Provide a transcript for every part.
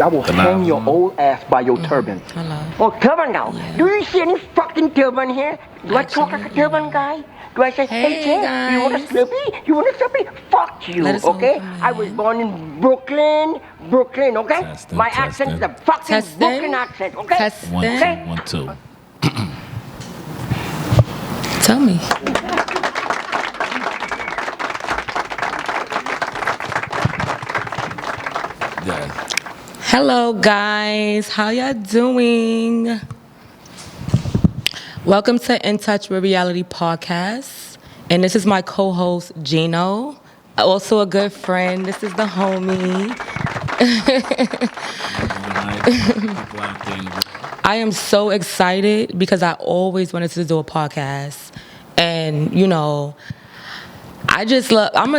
I will hang your old ass by your turban. Hello. Oh, turban now. Yeah. Do you see any fucking turban here? Do I talk like a turban guy? Do I say, hey, Hey, Ted, you want a guys. Slurpee? You want a Slurpee? Fuck you, Let us okay? open I was born in Brooklyn, okay? Testing, My accent is a fucking Testing. Brooklyn accent, okay? Testing. 1 2 Okay? 1 2. Tell me. Yeah. Hello, guys. How y'all doing? Welcome to In Touch with Reality podcast. And this is my co-host, Gino. Also a good friend. This is the homie. I am so excited because I always wanted to do a podcast. And, you know, I just love, I'm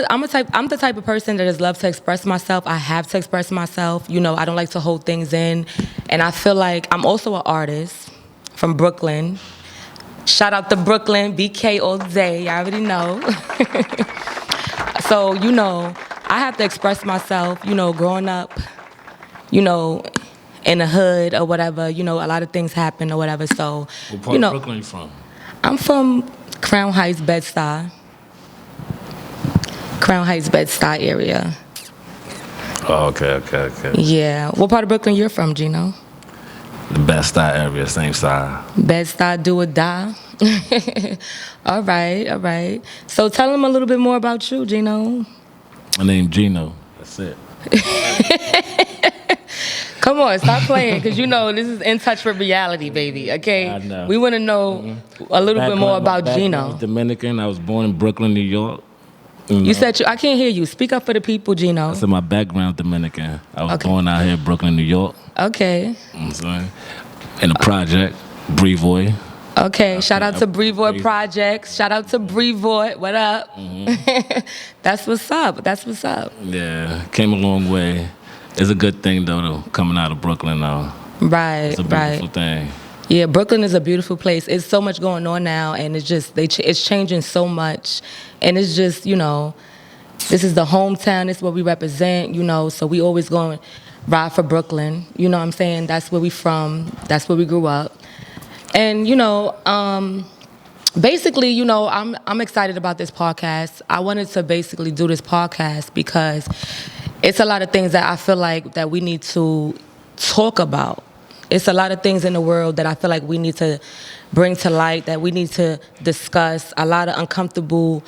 the type of person that just loves to express myself. I have to express myself. You know, I don't like to hold things in. And I feel like I'm also an artist from Brooklyn. Shout out to Brooklyn, BK all day, you already know. So, you know, I have to express myself, you know, growing up, you know, in the hood or whatever, you know, a lot of things happen or whatever. So, What part you know, of Brooklyn you from? I'm from Crown Heights, Bed-Stuy. Crown Heights, Bed-Stuy area. Oh, okay. Yeah. What part of Brooklyn you're from, Gino? The best area, same side. Bed-Stuy, do or die. All right. So tell them a little bit more about you, Gino. My name Gino. That's it. Come on, stop playing, because you know this is In Touch with Reality, baby, okay? I know. We want to know a little bit more about Gino. I'm Dominican. I was born in Brooklyn, New York. You said I can't hear you. Speak up for the people, Gino. I said my background Dominican. I was Okay. born out here in Brooklyn, New York. Okay. You know what I'm saying? In the project, Brevoy. Okay, shout out to Brevoy Brevoy. Projects. Shout out to Brevoy. What up? That's what's up. Yeah, came a long way. It's a good thing though, coming out of Brooklyn now. Right, It's a beautiful thing. Yeah, Brooklyn is a beautiful place. It's so much going on now, and it's just it's changing so much, and it's just, you know, this is the hometown. This is what we represent, you know. So we always going ride for Brooklyn. You know what I'm saying? That's where we from. That's where we grew up, and you know, basically, you know, I'm excited about this podcast. I wanted to basically do this podcast because it's a lot of things that I feel like that we need to talk about. It's a lot of things in the world that I feel like we need to bring to light, that we need to discuss, a lot of uncomfortable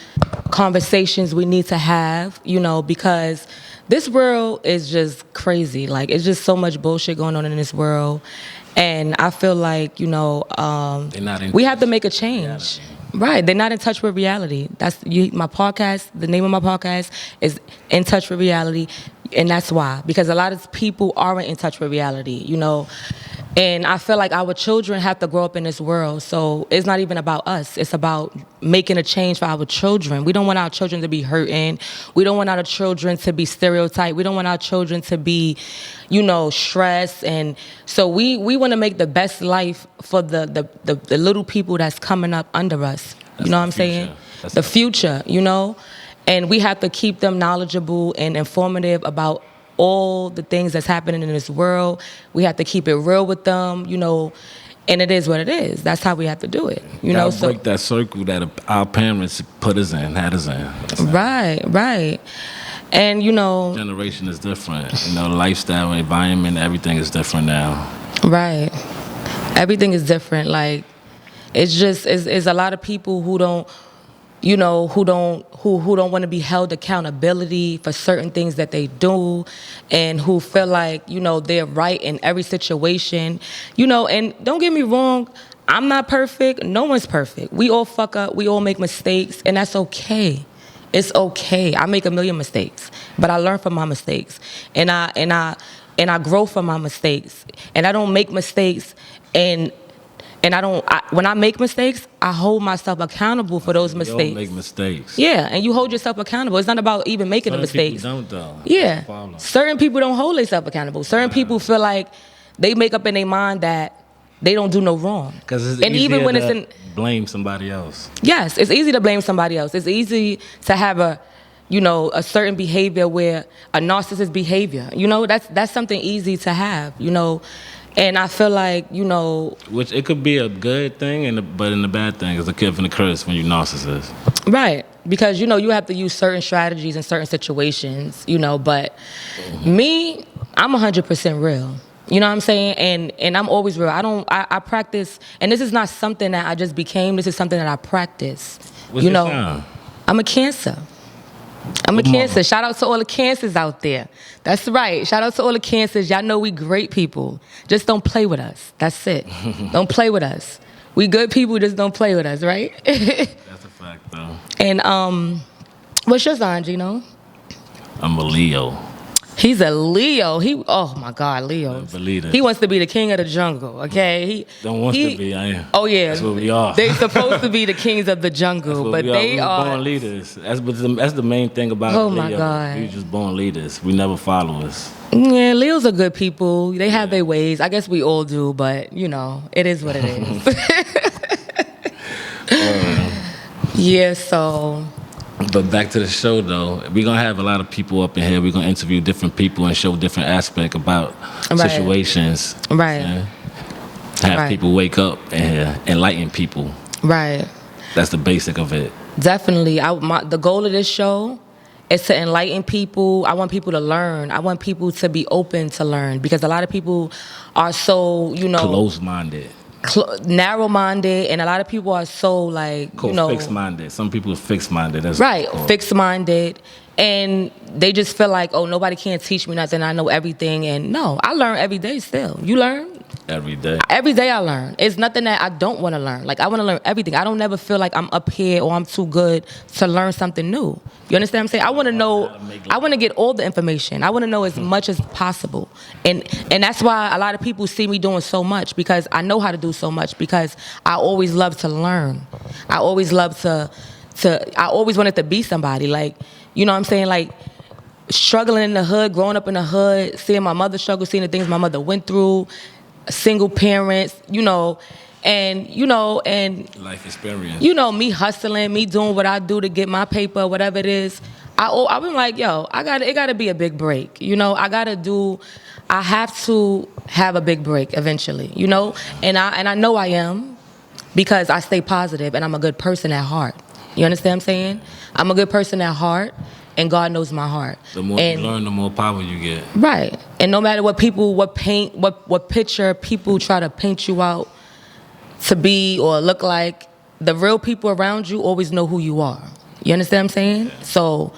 conversations we need to have, you know, because this world is just crazy. Like, it's just so much bullshit going on in this world. And I feel like, you know, we have to make a change. Right, they're not in touch with reality. That's my podcast. The name of my podcast is In Touch with Reality, and that's why. Because a lot of people aren't in touch with reality, you know. And I feel like our children have to grow up in this world. So it's not even about us. It's about making a change for our children. We don't want our children to be hurting. We don't want our children to be stereotyped. We don't want our children to be, you know, stressed. And so we want to make the best life for the little people that's coming up under us. You know what I'm saying? That's the future, you know? And we have to keep them knowledgeable and informative about all the things that's happening in this world. We have to keep it real with them, you know, and it is what it is. That's how we have to do it, you know. So break that circle that our parents put us in, had us in. Right. And, you know. Generation is different. You know, the lifestyle, environment, everything is different now. Right. Everything is different. Like, it's just, it's a lot of people who don't, you know, who don't want to be held accountability for certain things that they do, and who feel like, you know, they're right in every situation, you know. And don't get me wrong, I'm not perfect. No one's perfect. We all fuck up. We all make mistakes, and that's okay. It's okay. I make a million mistakes, but I learn from my mistakes, and I grow from my mistakes, and I don't make mistakes and when I make mistakes, I hold myself accountable for those mistakes. You don't make mistakes. Yeah, and you hold yourself accountable. It's not about even making the mistakes. Certain people don't, though. Yeah. Certain people don't hold themselves accountable. Certain people feel like they make up in their mind that they don't do no wrong. Because it's and easier even when to blame somebody else. Yes, it's easy to blame somebody else. It's easy to have you know, a certain behavior where a narcissist behavior, you know, that's something easy to have, you know. And I feel like, you know, which it could be a good thing, but in the bad thing is a gift and a curse when you're narcissist. Right, because, you know, you have to use certain strategies in certain situations, you know, but me, I'm 100% real. You know what I'm saying? And I'm always real. I practice, and this is not something that I just became, this is something that I practice. What's you your know, sign? I'm a Cancer. I'm a Cancer. Shout out to all the Cancers out there. That's right. Shout out to all the Cancers. Y'all know we great people. Just don't play with us. That's it. Don't play with us. We good people, just don't play with us, right? That's a fact, though. And what's your sign, Gino? I'm a Leo. He's a Leo. Oh my God, Leo. He wants to be the king of the jungle. Okay, he to be. I am. Oh yeah, that's what we are. They supposed to be the kings of the jungle, but they are born leaders. That's the main thing about Oh Leo. my God, we just born leaders. We never followers. Yeah, Leos are good people. They have their ways. I guess we all do, but you know, it is what it is. Yeah. So. But back to the show, though, we're going to have a lot of people up in here. We're going to interview different people and show different aspects about situations. Right. Have people wake up and enlighten people. Right. That's the basic of it. Definitely. The goal of this show is to enlighten people. I want people to learn. I want people to be open to learn, because a lot of people are so, you know... Close-minded. Narrow-minded, and a lot of people are so, like, you know... Fixed-minded. Some people are fixed-minded. That's right, fixed-minded. And they just feel like, oh, nobody can't teach me nothing. I know everything. And no, I learn every day still. You learn? Every day. Every day I learn. It's nothing that I don't want to learn. Like, I want to learn everything. I don't never feel like I'm up here or I'm too good to learn something new. You understand what I'm saying? I want to know, I want to get all the information. I want to know as much as possible. And that's why a lot of people see me doing so much, because I know how to do so much, because I always love to learn. I always love I always wanted to be somebody. Like, you know what I'm saying? Like, struggling in the hood, growing up in the hood, seeing my mother struggle, seeing the things my mother went through, single parents, you know, and life experience. You know, me hustling, me doing what I do to get my paper, whatever it is. I've been like, yo, it gotta be a big break. You know, I have to have a big break eventually, you know? And I know I am, because I stay positive and I'm a good person at heart. You understand what I'm saying? I'm a good person at heart, and God knows my heart. The more you learn, the more power you get. Right. And no matter what picture people try to paint you out to be or look like, the real people around you always know who you are. You understand what I'm saying? So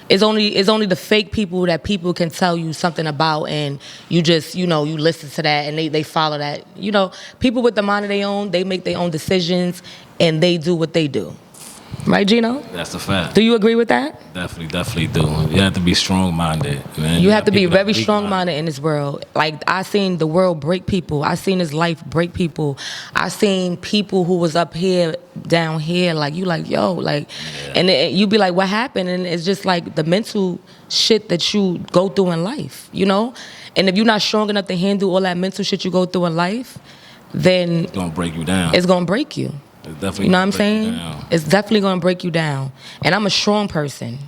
it's only the fake people that people can tell you something about, and you just, you know, you listen to that and they follow that. You know, people with the mind of their own, they make their own decisions and they do what they do. Right, Gino? That's a fact. Do you agree with that? Definitely do. You have to be strong-minded, man. You have to be very strong-minded in this world. Like, I seen the world break people. I seen this life break people. I seen people who was up here, down here, like, you like, yo, like, and you be like, what happened? And it's just like the mental shit that you go through in life, you know? And if you're not strong enough to handle all that mental shit you go through in life, then... It's gonna break you down. It's gonna break you. You know what I'm saying? It's definitely going to break you down. And I'm a strong person.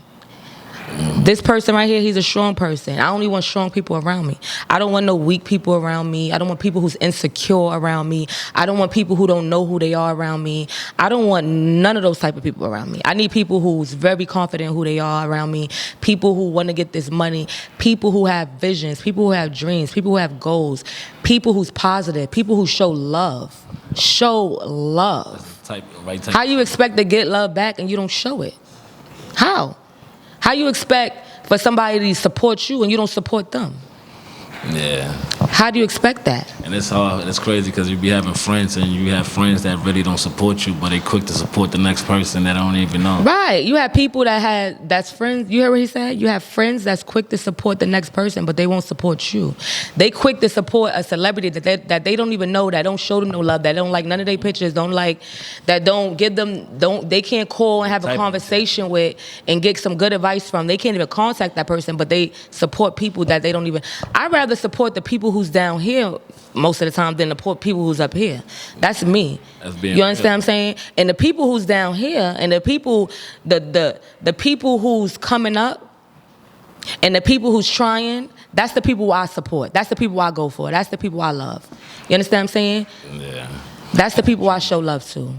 This person right here, he's a strong person. I only want strong people around me. I don't want no weak people around me. I don't want people who's insecure around me. I don't want people who don't know who they are around me. I don't want none of those type of people around me. I need people who's very confident who they are around me. People who want to get this money. People who have visions. People who have dreams. People who have goals. People who's positive. People who show love. Show love. How you expect to get love back and you don't show it? How? How you expect for somebody to support you and you don't support them? Yeah. How do you expect that? And it's hard. It's crazy because you be having friends and you have friends that really don't support you, but they quick to support the next person that don't even know. Right. You have people that's friends. You heard what he said? You have friends that's quick to support the next person, but they won't support you. They quick to support a celebrity that they don't even know, that don't show them no love, that don't like none of their pictures, that don't give them, they can't call and have a conversation with and get some good advice from. They can't even contact that person, but they support people that they don't even. I'd rather support the people who's down here most of the time than the poor people who's up here. That's me. You understand what I'm saying? And the people who's down here, and the people who's coming up, and the people who's trying, that's the people I support. That's the people I go for. That's the people I love. You understand what I'm saying? Yeah. That's the people I show love to.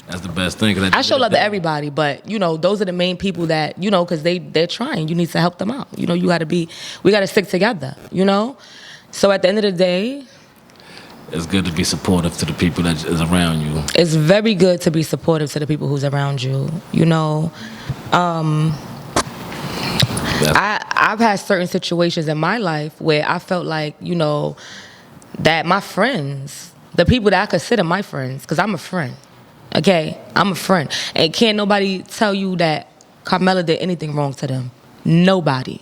That's the best thing. I show love to everybody, but, those are the main people that, because they're trying. You need to help them out. We got to stick together, So at the end of the day, it's good to be supportive to the people that is around you. It's very good to be supportive to the people who's around you. I've had certain situations in my life where I felt like, that my friends, the people that I consider my friends, because I'm a friend, okay? I'm a friend. And can't nobody tell you that Carmela did anything wrong to them. Nobody.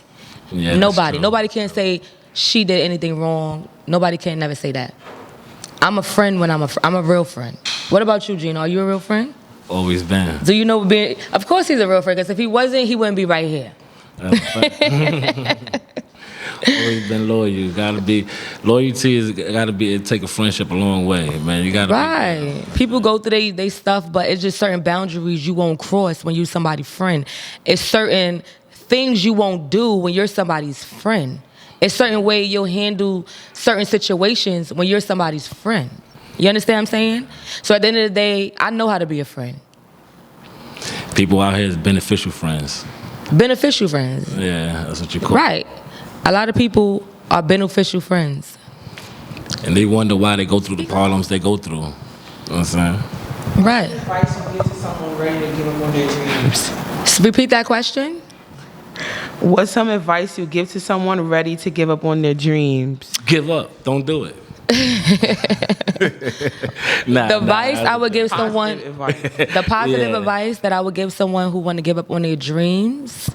Yeah, nobody. Nobody can say she did anything wrong. Nobody can never say that. I'm a friend when I'm a real friend. What about you, Gino? Are you a real friend? Always been. Do you know of course he's a real friend, because if he wasn't, he wouldn't be right here. Always been loyal. You gotta be loyalty. It take a friendship a long way, man. You gotta right. People go through they stuff, but it's just certain boundaries you won't cross when you're somebody's friend. It's certain things you won't do when you're somebody's friend. It's certain way you'll handle certain situations when you're somebody's friend. You understand what I'm saying? So at the end of the day, I know how to be a friend. People out here is beneficial friends. Beneficial friends. Yeah, that's what you call. Right. A lot of people are beneficial friends. And they wonder why they go through the problems they go through. You know what I'm saying? Right. Advice you give to someone ready to give up on their dreams? Repeat that question. What's some advice you give to someone ready to give up on their dreams? Give up. Don't do it. The advice I would give someone, the positive advice that I would give someone who want to give up on their dreams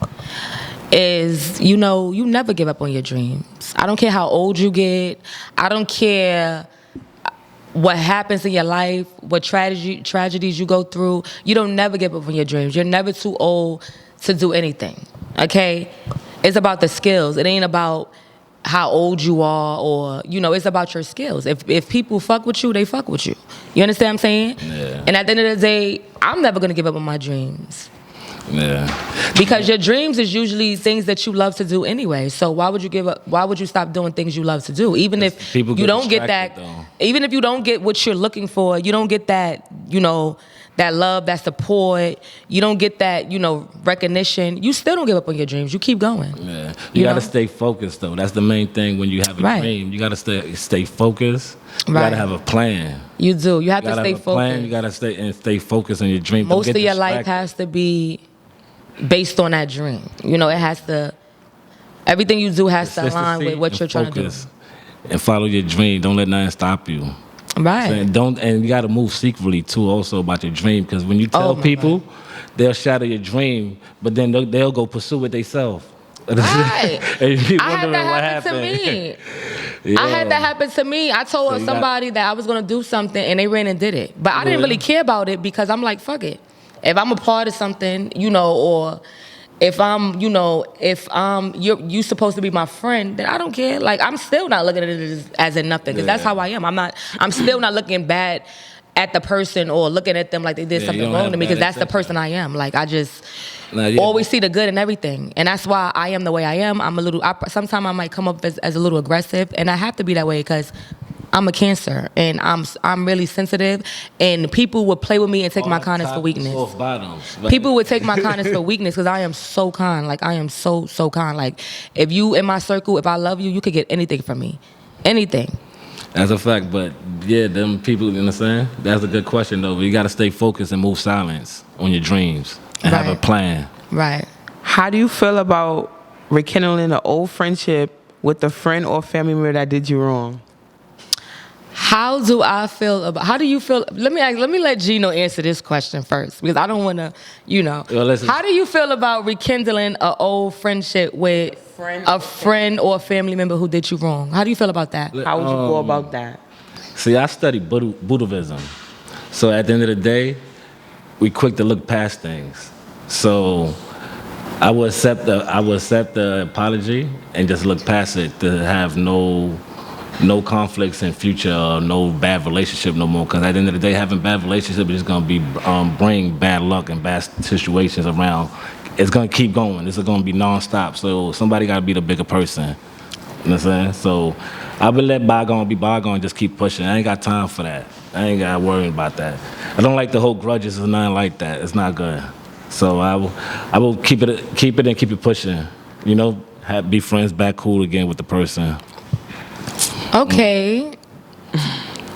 is, you never give up on your dreams. I don't care how old you get. I don't care what happens in your life, what tragedies you go through. You don't never give up on your dreams. You're never too old to do anything, okay? It's about the skills. It ain't about how old you are, or, it's about your skills. If people fuck with you, they fuck with you. You understand what I'm saying? Yeah. And at the end of the day, I'm never going to give up on my dreams. Yeah. Because your dreams is usually things that you love to do anyway. So why would you give up? Why would you stop doing things you love to do? Even if you don't get that, even if you don't get what you're looking for, you don't get that, that love, that support, you don't get that, recognition, you still don't give up on your dreams. You keep going. Yeah. You got to stay focused, though. That's the main thing when you have a dream. You got to stay focused. You got to have a plan. You do. You have to stay focused. Plan. You got to stay focused on your dream. Most of your life has to be based on that dream. It has to, everything you do has to align with what you're trying to do. And follow your dream. Don't let nothing stop you. Right. And you got to move secretly too, also about your dream, because when you tell people, they'll shatter your dream, but then they'll go pursue it themselves. Right. And you I had wondering that what happen to me. Yeah. I had that happen to me. I told somebody that I was gonna do something, and they ran and did it. But I didn't really care about it, because I'm like, fuck it. If I'm a part of something, or if I'm, you supposed to be my friend, then I don't care. Like, I'm still not looking at it as a nothing, because that's how I am. I'm still not looking bad at the person or looking at them like they did something wrong to me, because that's the person I am. Like, I just always see the good in everything. And that's why I am the way I am. Sometimes I might come up as a little aggressive, and I have to be that way, because I'm a Cancer, and I'm really sensitive, and people would play with me and take my kindness for weakness. People would take my kindness for weakness, because I am so kind. Like, I am so kind. Like, if you in my circle, if I love you, you could get anything from me. Anything. That's a fact, but yeah, them people, you understand? That's a good question, though. You got to stay focused and move silence on your dreams and have a plan. Right. How do you feel about rekindling an old friendship with a friend or family member that did you wrong? How do you feel? Let me let Gino answer this question first, because I don't want to, how do you feel about rekindling an old friendship with a friend or a family member who did you wrong? How do you feel about that? How would you go about that? See, I study Buddhism. So at the end of the day, we quick to look past things. So I would accept the apology and just look past it, to have no no conflicts in future, no bad relationship no more. Because at the end of the day, having bad relationship is gonna be bring bad luck and bad situations around. It's gonna keep going. This is gonna be nonstop. So somebody gotta be the bigger person. You know what I'm saying? So I will let bygone be bygone and just keep pushing. I ain't got time for that. I ain't got to worry about that. I don't like the whole grudges or nothing like that. It's not good. So I will keep it and keep it pushing. You know, be friends back cool again with the person. Okay.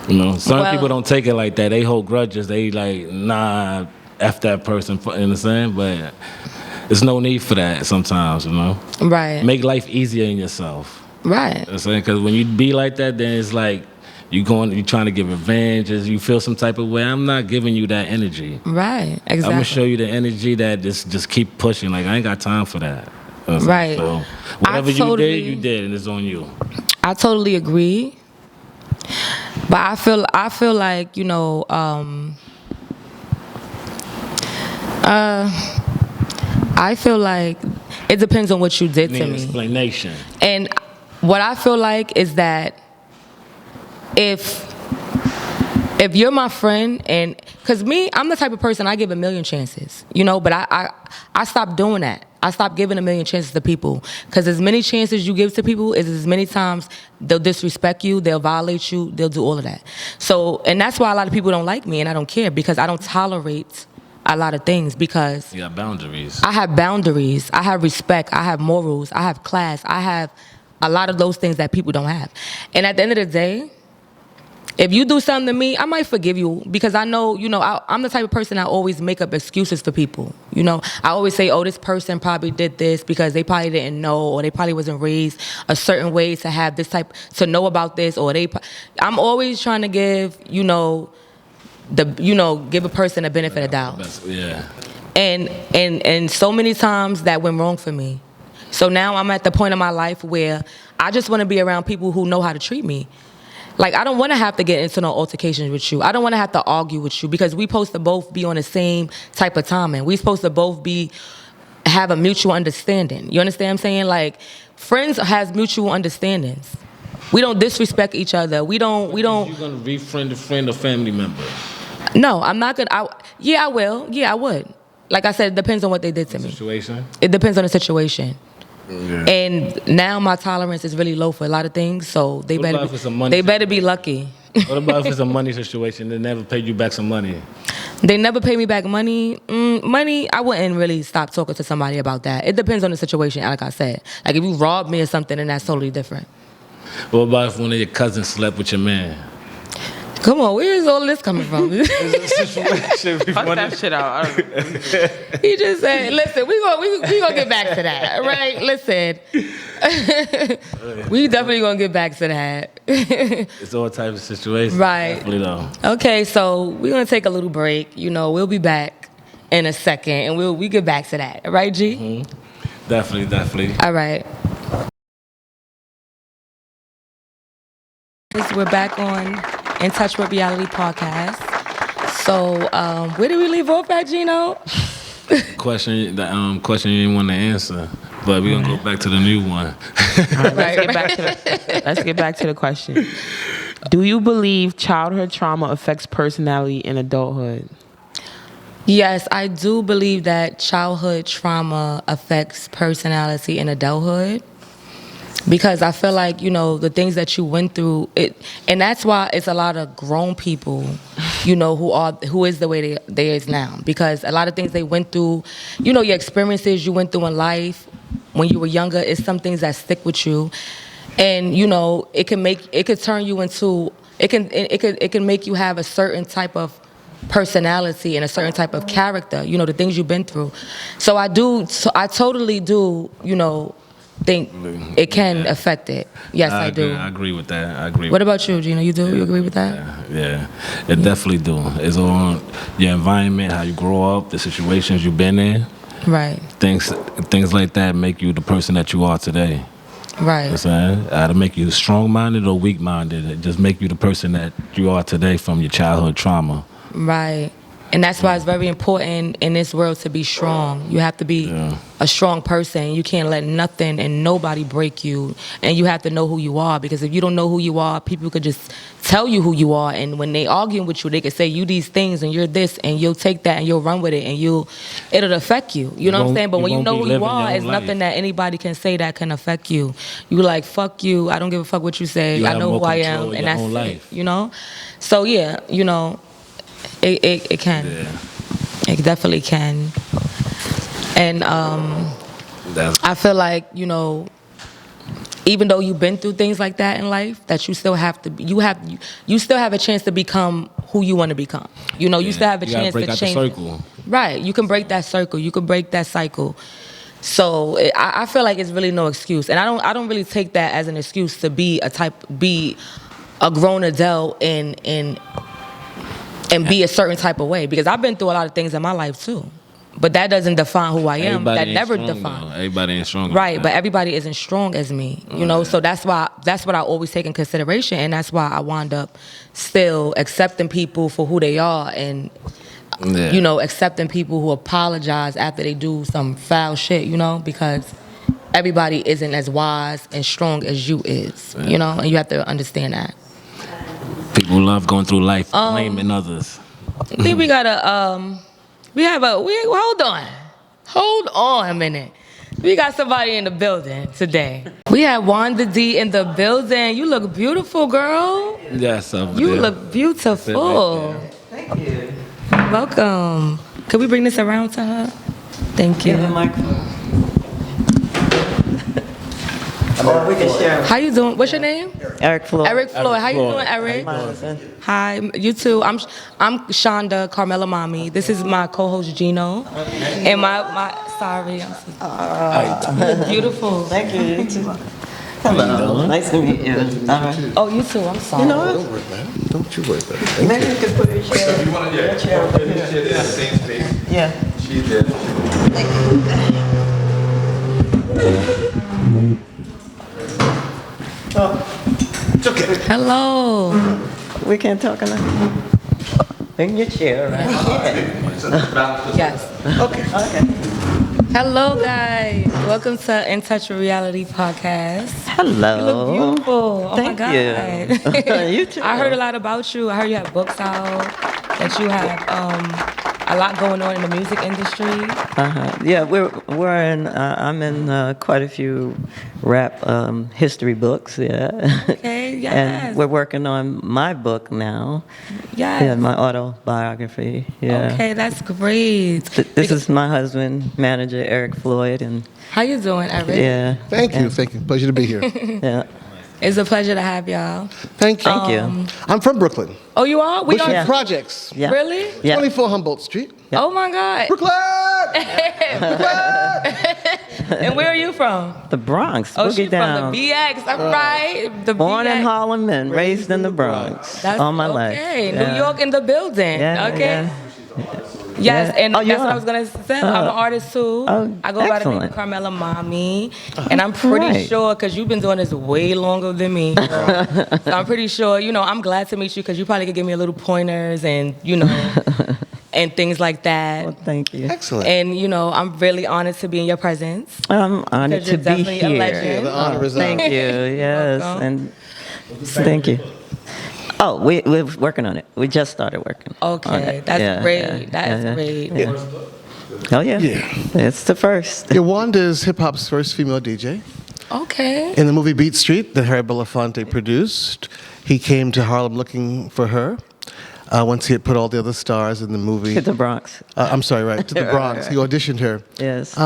You know, some people don't take it like that. They hold grudges. They like, nah, F that person. You know what I'm saying? But there's no need for that sometimes, you know? Right. Make life easier in yourself. Right. You know what I'm saying? Because when you be like that, then it's like you trying to give revenge. You feel some type of way. I'm not giving you that energy. Right. Exactly. I'm going to show you the energy that just keep pushing. Like, I ain't got time for that. You know right. So whatever you did, and it's on you. I totally agree. But I feel like, you know, I feel like it depends on what you did to me. Explanation. And what I feel like is that if you're my friend, and because me, I'm the type of person, I give a million chances, you know, but I stopped doing that. I stopped giving a million chances to people, because as many chances you give to people is as many times they'll disrespect you, they'll violate you, they'll do all of that. So, and that's why a lot of people don't like me, and I don't care, because I don't tolerate a lot of things, because you got boundaries. I have boundaries, I have respect, I have morals, I have class, I have a lot of those things that people don't have. And at the end of the day, if you do something to me, I might forgive you, because I know, you know, I'm the type of person that always make up excuses for people. You know, I always say, oh, this person probably did this because they probably didn't know, or they probably wasn't raised a certain way to have this type, to know about this, or I'm always trying to give, you know, give a person a benefit of doubt. Yeah. And so many times that went wrong for me. So now I'm at the point in my life where I just want to be around people who know how to treat me. Like, I don't want to have to get into no altercations with you. I don't want to have to argue with you, because we supposed to both be on the same type of timing. We supposed to both have a mutual understanding. You understand what I'm saying? Like, friends has mutual understandings. We don't disrespect each other. We don't. You gonna befriend a friend or family member? No, I'm not gonna. Yeah, I will. Yeah, I would. Like I said, it depends on what they did to me. Situation? It depends on the situation. Yeah. And now my tolerance is really low for a lot of things, so they better be lucky. What about if it's a money situation? They never paid you back some money. They never pay me back money. Money, I wouldn't really stop talking to somebody about that. It depends on the situation, like I said. Like, if you robbed me or something, then that's totally different. What about if one of your cousins slept with your man? Come on, where is all this coming from? It's a situation. Fuck that shit out. He just said, listen, we gonna get back to that, right? Listen. We definitely gonna get back to that. It's all types of situations. Right. Definitely though. Okay, so we're gonna take a little break. You know, we'll be back in a second, and we get back to that. Right, G? Mm-hmm. Definitely. All right. We're back on In Touch with Reality podcast. So, where did we leave off at, Gino? Question you didn't want to answer, but we're gonna go back to the new one. Let's get back to the question. Do you believe childhood trauma affects personality in adulthood? Yes, I do believe that childhood trauma affects personality in adulthood. Because I feel like, you know, the things that you went through, and that's why it's a lot of grown people, you know, who is the way they is now. Because a lot of things they went through, you know, your experiences you went through in life when you were younger is some things that stick with you, and you know, it can make you have a certain type of personality and a certain type of character, you know, the things you've been through. So I totally do, you know, think it can affect it. Yes, I do. I agree with that. What about you, Gina? You agree with that? Yeah, it definitely do. It's on your environment, how you grow up, the situations you've been in. Right. Things like that make you the person that you are today. Right. You know what I'm saying? To make you strong-minded or weak-minded. It just make you the person that you are today from your childhood trauma. Right. And that's why it's very important in this world to be strong. You have to be a strong person. You can't let nothing and nobody break you. And you have to know who you are, because if you don't know who you are, people could just tell you who you are. And when they arguing with you, they could say you these things and you're this, and you'll take that and you'll run with it, and it'll affect you. You know what I'm saying? But when you know who you are, it's nothing that anybody can say that can affect you. You like, fuck you. I don't give a fuck what you say. I know who I am, and that's it. You know? So yeah, you know, it can. Yeah. It definitely can. And I feel like, you know, even though you've been through things like that in life, that you still have to you still have a chance to become who you want to become. You know, you still have a chance to change. The circle. Right. You can break that circle. You can break that cycle. So I feel like it's really no excuse. And I don't really take that as an excuse to be a grown adult and be a certain type of way, because I've been through a lot of things in my life too. But that doesn't define who I am. That never defines. Everybody ain't strong. Right, but everybody isn't strong as me. You know, so that's what I always take in consideration, and that's why I wound up still accepting people for who they are, and you know, accepting people who apologize after they do some foul shit, you know, because everybody isn't as wise and strong as you is, you know, and you have to understand that. People love going through life blaming others. I think we gotta, hold on a minute. We got somebody in the building today. We have Wanda Dee in the building. You look beautiful, girl. Yes, you look beautiful. Thank you. Welcome. Could we bring this around to her? Thank you. Give the microphone. We can share. How you doing? What's your name? Eric Floyd. Eric Floyd. How you doing, Eric? Hi, you too. I'm Shonda Carmela Mommy. This is my co-host Gino, and my sorry, I'm so, you look beautiful. Thank you. You too. Hello. Nice to meet you. Oh, you too. I'm sorry. You know what? Don't worry, man. Don't you worry about it. Maybe you could put your chair. You want to chair over here. Yeah, same space. Yeah. She's there. Oh, It's okay. Hello. we can't talk enough. Bring your chair right here. Yes. Okay. Okay. Hello, guys. Welcome to In Touch with Reality podcast. Hello. You look beautiful. Oh Thank my God. you. You too. I heard a lot about you. I heard you have books out, that you have a lot going on in the music industry. Yeah, we're in. I'm in quite a few rap history books. Yeah. Okay. Yes. And we're working on my book now. Yes. Yeah, my autobiography. Yeah. Okay, that's great. This is my husband, manager Eric Floyd, and How you doing, Eric? yeah. Thank you. Thank you. Pleasure to be here. Yeah. It's a pleasure to have y'all. Thank you. Thank you. I'm from Brooklyn. Oh, you are? We Bushwick are. Projects. Yeah. Really? Yeah. 24 Humboldt Street. Yeah. Oh my God. Brooklyn! And where are you from? The Bronx. Oh, Boogie she's down. from the BX. All right. The Born BX. in Harlem and raised in the Bronx. That's all my life. Okay, Yeah. New York in the building. Yeah, Okay. yeah. Yes, Yeah. and Oh, you that's what are? I was gonna say. I'm an artist too. Oh, I go by the name excellent. of Carmela Mommy, and I'm pretty Right. sure because you've been doing this way longer than me. Girl. So I'm pretty sure. You know, I'm glad to meet you because you probably could give me a little pointers and and things like that. Well, thank you. Excellent. And I'm really honored to be in your presence. I'm honored Because to you're be definitely a here. legend. Yeah, the honor is Thank ours. you. Yes, welcome. and thank you. Oh, we're working on it. We just started working. on Okay, it. that's Yeah, great. yeah, That's yeah, great. yeah. Oh yeah. Yeah. It's the first. Yeah, Wanda is hip hop's first female DJ. Okay. In the movie Beat Street that Harry Belafonte produced, he came to Harlem looking for her. Once he had put all the other stars in the movie. To the Bronx. I'm sorry, right, to the Bronx. He auditioned her. Yes.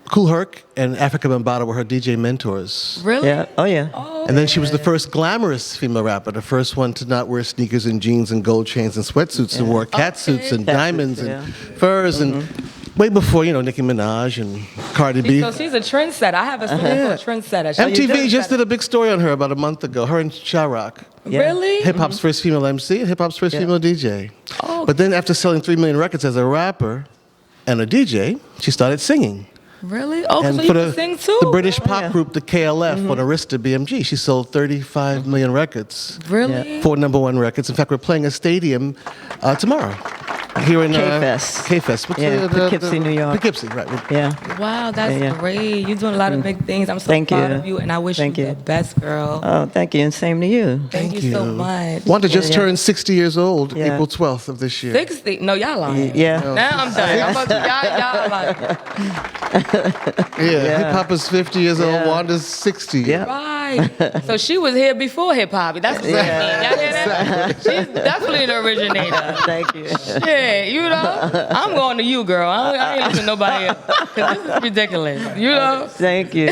Kool Herc and Africa Bambaataa were her DJ mentors. Really? Yeah. Oh yeah. Oh, And then she was the first glamorous female rapper, the first one to not wear sneakers and jeans and gold chains and sweatsuits and wore catsuits and diamonds and furs and way before, Nicki Minaj and Cardi B. So she's a trendsetter. I have a trendsetter. MTV just did a big story on her about a month ago, her and Sha-Rock. Yeah. Really? Hip-hop's first female MC and hip-hop's first female DJ. Oh. But then after selling 3 million records as a rapper and a DJ, she started singing. Really? Oh, so And you for can sing too? the British pop yeah. group, the KLF, on Arista BMG, she sold 35 million records. Really? 4 #1 records. In fact, we're playing a stadium tomorrow. here in K-Fest. K-Fest. What's Yeah, Poughkeepsie, New York. Poughkeepsie, right. Yeah. Wow, that's Yeah. great. You're doing a lot of big things. I'm so Thank proud you. of you, and I wish Thank you you. the best, girl. Oh, thank you, and same to you. Thank you so much. Wanda just Yeah. turned 60 years old, Yeah. April 12th of this year. 60? No, y'all lying. Yeah. Now I'm done. I'm about to, y'all lying. Yeah, hip hop is 50 years old. Yeah. Wanda's 60. Yeah. Right. So she was here before hip hop. That's what I mean. Y'all hear that? She's definitely an originator. Thank you. Shit, you know, I'm going to you, girl. I ain't listening to nobody else. 'Cause this is ridiculous. You know, Thank you.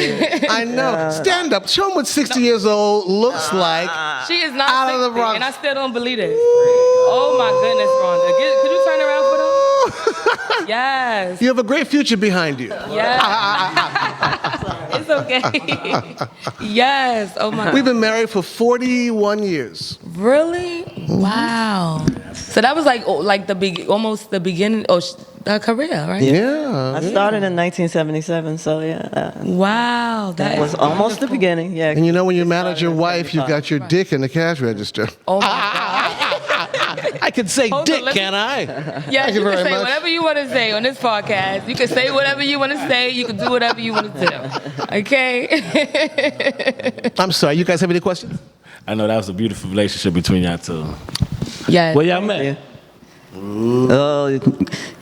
I know. Stand up. Show them what 60 years old looks like. she is not Out of the 60, Bronx. and I still don't believe it. Oh my goodness, Rhonda. Could you turn around for them? Yes. You have a great future behind you. Yes. It's okay. Yes. Oh my. We've been married for 41 years. Really? Wow. So that was like almost the beginning of her career, right? Yeah. I started in 1977, so yeah. Wow. That was almost the beginning. Yeah. And you know, when you manage your wife, you've got your dick in the cash register. Oh my God. I can say Hold on, dick, let's- can I? Yes, you you can very say much. whatever you want to say on this podcast. You can say whatever you want to say. You can do whatever you want to do. Okay? I'm sorry. You guys have any questions? I know that was a beautiful relationship between y'all two. Yes. Where y'all met? Yeah. Oh,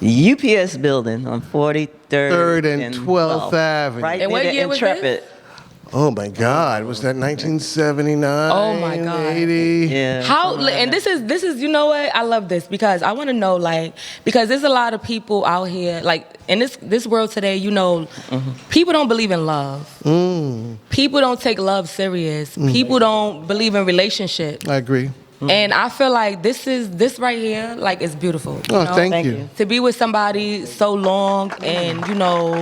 UPS building on 43rd 3rd and 12th Avenue. Right And what near the year was Intrepid. Oh my God! Was that 1979? Oh, my God. 80. Yeah. How and this is you know what, I love this because I want to know, like, because there's a lot of people out here, like in this world today, you know, people don't believe in love. People don't take love serious. People don't believe in relationships. I agree. And I feel like this right here, like, it's beautiful. You Oh, know? thank you. To be with somebody so long, and you know,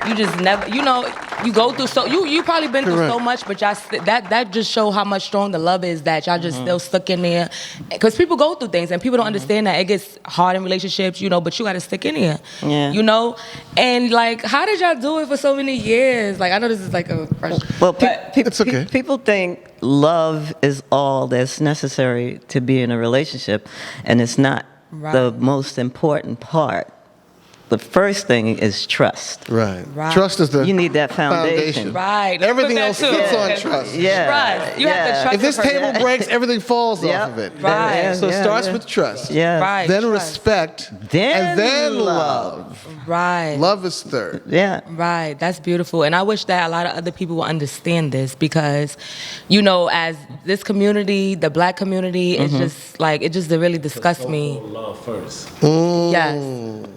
you just never, you know, you go through you probably been through so Correct. much, but y'all that just show how much strong the love is that y'all just still stuck in there. Because people go through things and people don't understand that it gets hard in relationships, you know, but you got to stick in here. Yeah. You know, and like, how did y'all do it for so many years? Like, I know this is like a question. Well, It's okay. people think love is all that's necessary to be in a relationship, and it's not the Right. most important part. The first thing is trust. Right. Right. Trust is the You need that foundation. Right. Let's Everything put that else too. sits on Yeah. trust. Yeah. Trust. You have to trust If this the person. table breaks, everything falls Yep. off of it. Right. Yeah, So it yeah, starts yeah. with trust. Yeah. Right. Then trust. respect. Then and then love. love. Right. Love is third. Yeah. Right, that's beautiful. And I wish that a lot of other people will understand this because, you know, as this community, the black community, it's just like, it just really disgusts me. Love first. Yes.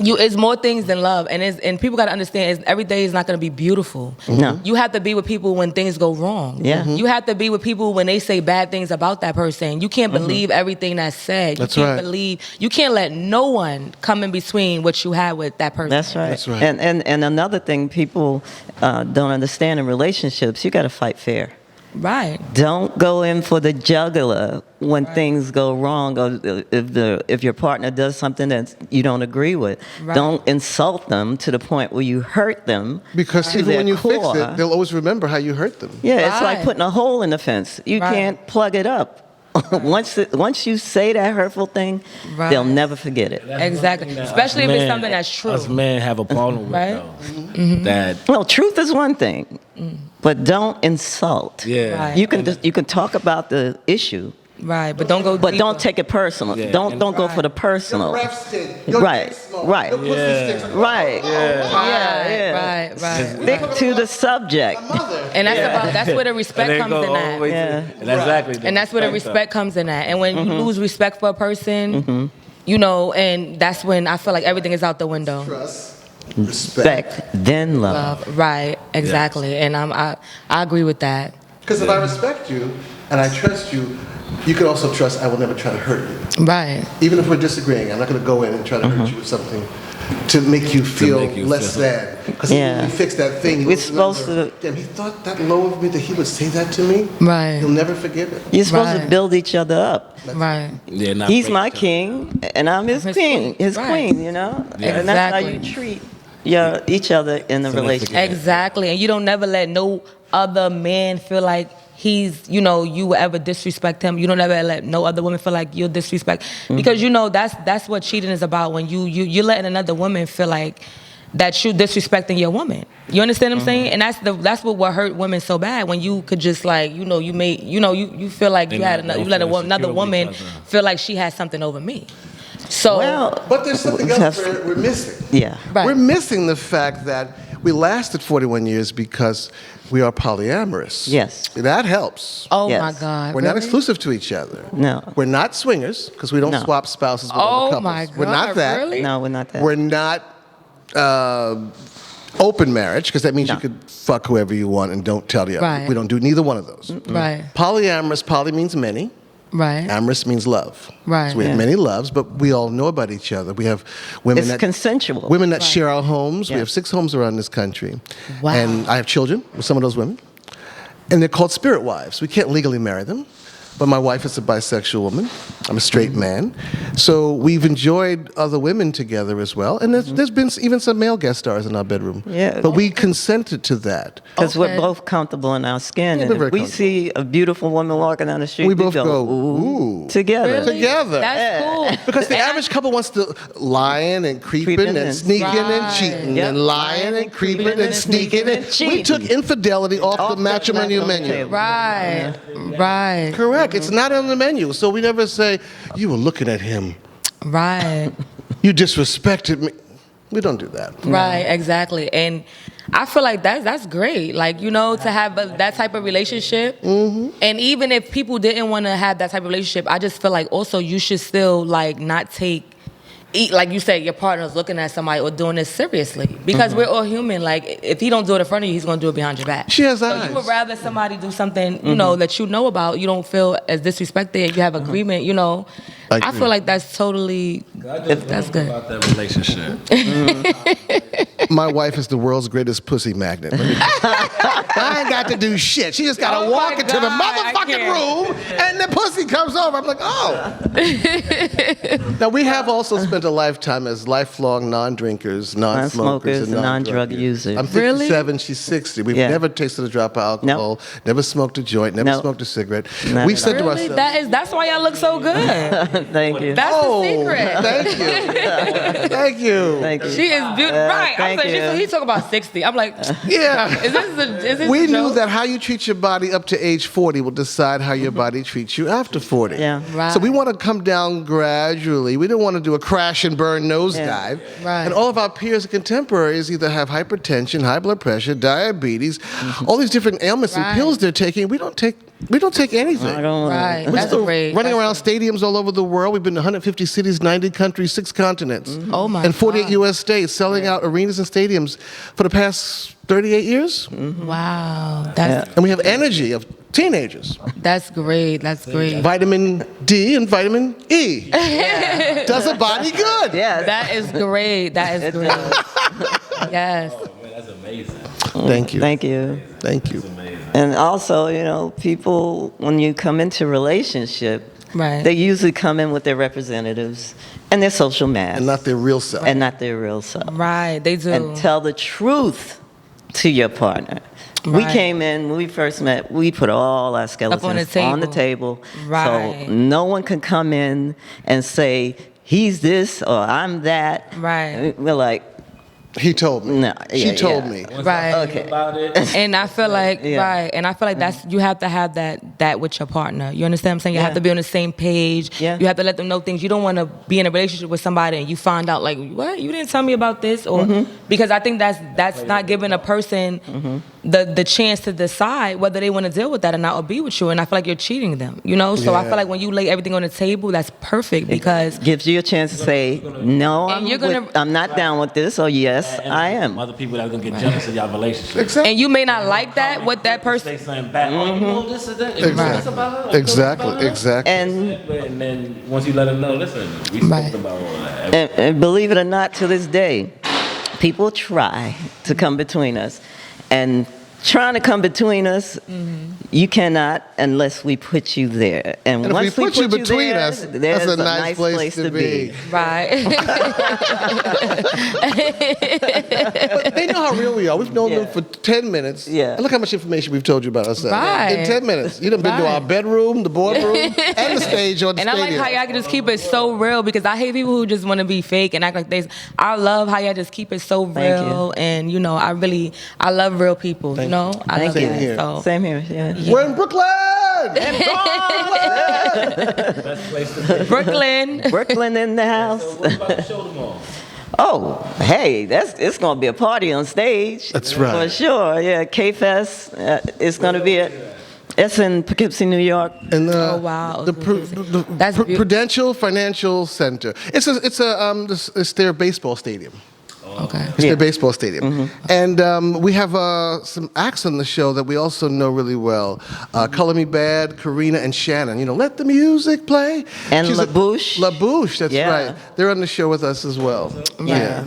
It's more things than love. And people got to understand every day is not going to be beautiful. No. You have to be with people when things go wrong. Yeah. You have to be with people when they say bad things about that person. You can't believe everything that's said. That's you can't right. you can't let no one come in between what you had with that person. That's right. That's right. And another thing people don't understand in relationships, you got to fight fair. Right. Don't go in for the jugular when things go wrong, or if your partner does something that you don't agree with. Right. Don't insult them to the point where you hurt them. Because to even their when you fix core. it, they'll always remember how you hurt them. Yeah, it's like Right. putting a hole in the fence. You Right. can't plug it up. Once you say that hurtful thing, Right. they'll never forget it. Exactly. Especially if it's something that's true. Us men have a problem with Right? though. That Well, truth is one thing, but don't insult. yeah. Right. You can talk about the issue, Right, but don't go but deeper. don't take it personal. Yeah. Don't go for the personal. Right, right, right. Yeah. Right. Stick to the subject. And that's where the respect And they comes go in all the at. way to- Yeah. And exactly. And that's where the respect comes in at. And when you lose respect for a person, you know, and that's when I feel like everything is out the window. Trust, Respect, then love. Love. Right, exactly. And I agree with that. Because if I respect you and I trust you, you can also trust I will never try to hurt you. Right. Even if we're disagreeing, I'm not going to go in and try to hurt you with something to make you feel make you less feel- than. Because Yeah. when we fix that thing, We're you'll supposed remember, damn, he thought that low of me that he would say that to me. Right. He'll never forget it. You're supposed to Right. build each other up. Right. Yeah, not He's break my each other. king, and I'm his His queen. queen. His Right. queen, you know? Yeah. And that's how you Exactly. treat each other in the relationship. Exactly. And you don't never let no other man feel like he's, you know, you will ever disrespect him. You don't ever let no other woman feel like you'll disrespect. Because, you know, that's what cheating is about, when you're letting another woman feel like that you disrespecting your woman. You understand what I'm saying? And that's what hurt women so bad, when you could just like, you know, you feel like you let another woman feel like she has something over me. So, but there's something else we're missing. Yeah. Right. We're missing the fact that we lasted 41 years because we are polyamorous. Yes. That helps. oh Yes. my God. We're not really? exclusive to each other. No. We're not swingers because we don't No. swap spouses with other couples. Oh my God. We're not that. Really? No, we're not that. We're not open marriage because that means No. you could fuck whoever you want and don't tell the other. Right. We don't do neither one of those. Right. Polyamorous, poly means many. Right. Amorous means love. Right. So we have Yeah. many loves, but we all know about each other. We have women It's consensual. Women that share our homes. Yeah. We have 6 homes around this country. Wow. And I have children with some of those women. And they're called spirit wives. We can't legally marry them. But my wife is a bisexual woman. I'm a straight man. So we've enjoyed other women together as well. And there's been even some male guest stars in our bedroom. Yeah. But we consented to that. Because Okay. we're both comfortable in our skin. Yeah, And we're very if we comfortable. see a beautiful woman walking down the street, We both go, ooh. together. Really? Together. That's cool. Because the And average couple wants to lying and creeping Creeping and and- sneaking and Right. cheating Yep. and lying and creeping and sneaking. And we cheating. took infidelity off Off the the matrimonial matrimonial menu. table. Right. Right. Correct. It's not on the menu. So we never say, you were looking at him. Right. You disrespected me. We don't do that. Right, exactly. And I feel like that's great. Like, you know, to have that type of relationship. Mm-hmm. And even if people didn't want to have that type of relationship, I just feel like also you should still like not take, like you said, your partner's looking at somebody or doing this seriously. Because we're all human. Like, if he don't do it in front of you, he's going to do it behind your back. She has So eyes. you would rather somebody do something, you know, that you know about. You don't feel as disrespected. You have agreement, you know. I feel like that's totally, that's good. About that relationship. My wife is the world's greatest pussy magnet. Let me I ain't got to do shit. She just got to Oh walk my into the God, I motherfucking can't. room and the pussy comes over. I'm like, oh. Now, we have also spent a lifetime as lifelong non-drinkers, non-smokers, Non-smokers and and non-drug non-drug users. I'm Really? 57, she's 60. We've Yeah. never tasted a drop of alcohol, never smoked a joint, never No. smoked a cigarette. Not We at said to Really? ourselves, That's why y'all look so good. Thank you. That's oh, the secret. thank you. Thank you. Thank you. She is beautiful. Right. I'm thank saying, you. he talk about 60. I'm like, Yeah. is this We a knew joke? that how you treat your body up to age 40 will decide how your body treats you after 40. Yeah. Right. So we want to come down gradually. We didn't want to do a crash and burn nosedive. Right. And all of our peers and contemporaries either have hypertension, high blood pressure, diabetes, all these different ailments Right. and pills they're taking. We don't take anything. I don't Right. We're That's still great. running That's around stadiums all over the world. We've been to 150 cities, 90 countries, 6 continents. Oh my And 48 God. U.S. states, selling out arenas and stadiums for the past 38 years. Wow. That's And we have energy of teenagers. that's great. That's great. Vitamin D and vitamin E. Does a body good. Yes. That is great. That is great. Yes. Man, that's amazing. Thank you. Thank you. Thank you. And also, you know, people, when you come into relationship, Right. they usually come in with their representatives and their social mask. And not their real self. and not their real self. Right. They do. And tell the truth to your partner. We Right. came in, when we first met, we put all our skeletons on the table. table. Right. So no one can come in and say, he's this or I'm that. Right. We're like, He told me. No, She yeah, told yeah. me. Right. Okay. About it. And I feel like Yeah. right, and I feel like that's you have to have that with your partner. You understand what I'm saying? You have Yeah. to be on the same page. Yeah. You have to let them know things. You don't want to be in a relationship with somebody and you find out like, what? You didn't tell me about this, or because I think that's not giving a person the chance to decide whether they want to deal with that or not, or be with you. And I feel like you're cheating them. You know? So I Yeah. feel like when you lay everything on the table, that's perfect because gives you a chance to say, no, And you're gonna- I'm not down with this, or yes, And I am. Other people that are gonna get jealous of y'all relationship. Exactly. and you may not like that what that person. Say something back. Oh, you know this is that. You know this about her? Exactly. Exactly. And, And then once you let them know, listen, we Right. spoke about all that. and believe it or not, to this day, people try to come between us. And trying to come between us. You cannot unless we put you there. And And once if we put you between there, us, there's that's a nice place to be. Right. But they know how real we are. We've known them for 10 minutes. Yeah. And look how much information we've told you about ourselves. Right. In 10 minutes. You done been to Right. our bedroom, the boardroom, and the stage on the And I like stadium. how y'all can just keep it so real, because I hate people who just want to be fake and act like they. I love how y'all just keep it so Thank real, you. and I love real people. Thank you know, you. I love Same that. here. So. Same here. Yeah. We're in Brooklyn! Best place to be. Brooklyn. Brooklyn in the house. What about the show tomorrow? Oh, hey, it's going to be a party on stage. That's right. For sure, yeah. K-Fest, it's going to be it's in Poughkeepsie, New York. And Oh, wow. the That's beautiful. Prudential Financial Center. It's their baseball stadium. Okay. It's their baseball stadium. And we have some acts on the show that we also know really well. Color Me Bad, Karina and Shannon. You know, let the music play. And LaBouche. LaBouche, that's Yeah. right. They're on the show with us as well. Yeah.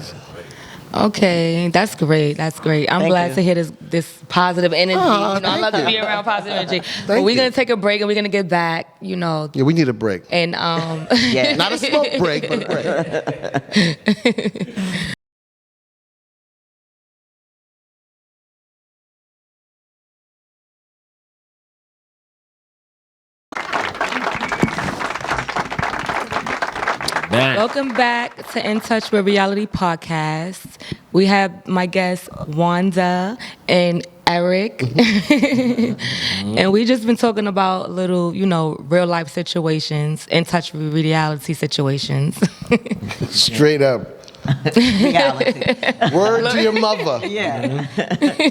Okay, that's great. That's great. I'm Thank glad you. to hear this positive energy. Aw, I love thank to you. be around positive energy. But Thank we're you. gonna take a break and we're gonna get back. Yeah, we need a break. And Yeah. Not a smoke break, but a break. Back. welcome back to In Touch with Reality podcast. We have my guests Wanda and Eric, and we just been talking about little, real life situations, in touch with reality situations. Straight up. Reality. Word to your mother. Yeah.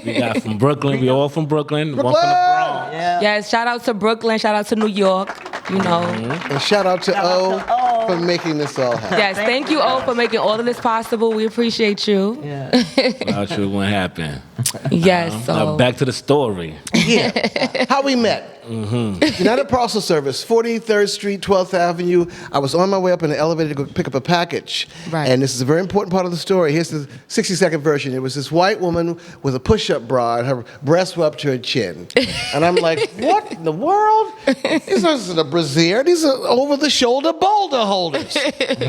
We got from Brooklyn. We all from Brooklyn. One from the Brooklyn! Bronx. Yeah. Yes, shout out to Brooklyn, shout out to New York. And shout out to O for making this all happen. Yes, thank you all for making all of this possible. We appreciate you. Yeah. Without you, it wouldn't happen. Yes, Now so back to the story. Yeah. How we met. United Parcel Service, 43rd Street, 12th Avenue. I was on my way up in an elevator to go pick up a package. Right. And this is a very important part of the story. Here's the 60-second version. It was this white woman with a push-up bra, and her breasts were up to her chin. And I'm like, what in the world? These aren't a brassiere. These are over-the-shoulder boulder holders.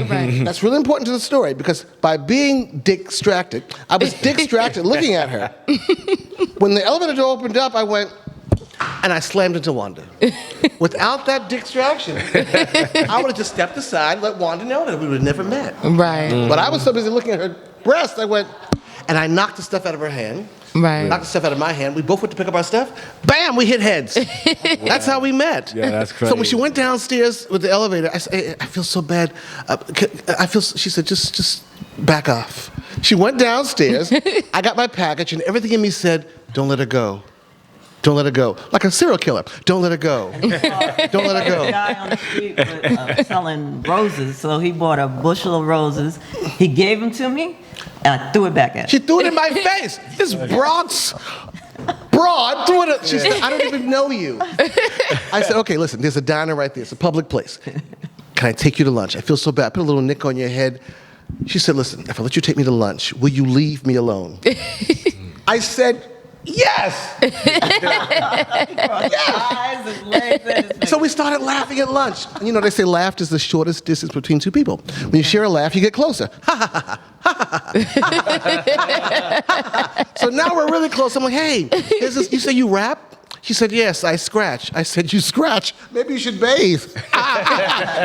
right. That's really important to the story, because by being distracted, I was distracted looking at her. When the elevator door opened up, I went, and I slammed into Wanda. Without that distraction, I would have just stepped aside, let Wanda know that we would have never met. Right. But I was so busy looking at her breast, I went, and I knocked the stuff out of her hand. Right. Knocked the stuff out of my hand. We both went to pick up our stuff. Bam, we hit heads. That's how we met. Yeah, that's So when crazy. she went downstairs with the elevator, I said, I feel so bad. She said, just back off. She went downstairs. I got my package, and everything in me said, don't let her go. Don't let her go. Like a serial killer. Don't let her go. Don't let her A go. guy on the street selling roses, so he bought a bushel of roses. He gave them to me, and I threw it back at She him. threw it in my face. This broad threw it. She said, I don't even know you. I said, okay, listen, there's a diner right there. It's a public place. Can I take you to lunch? I feel so bad. Put a little nick on your head. She said, listen, if I let you take me to lunch, will you leave me alone? I said, yes. Eyes and legs and his face. So we started laughing at lunch. And you know, they say laughter is the shortest distance between two people. When you share a laugh, you get closer. So now we're really close. I'm like, hey, here's this. You say you rap? She said, yes, I scratch. I said, you scratch? Maybe you should bathe.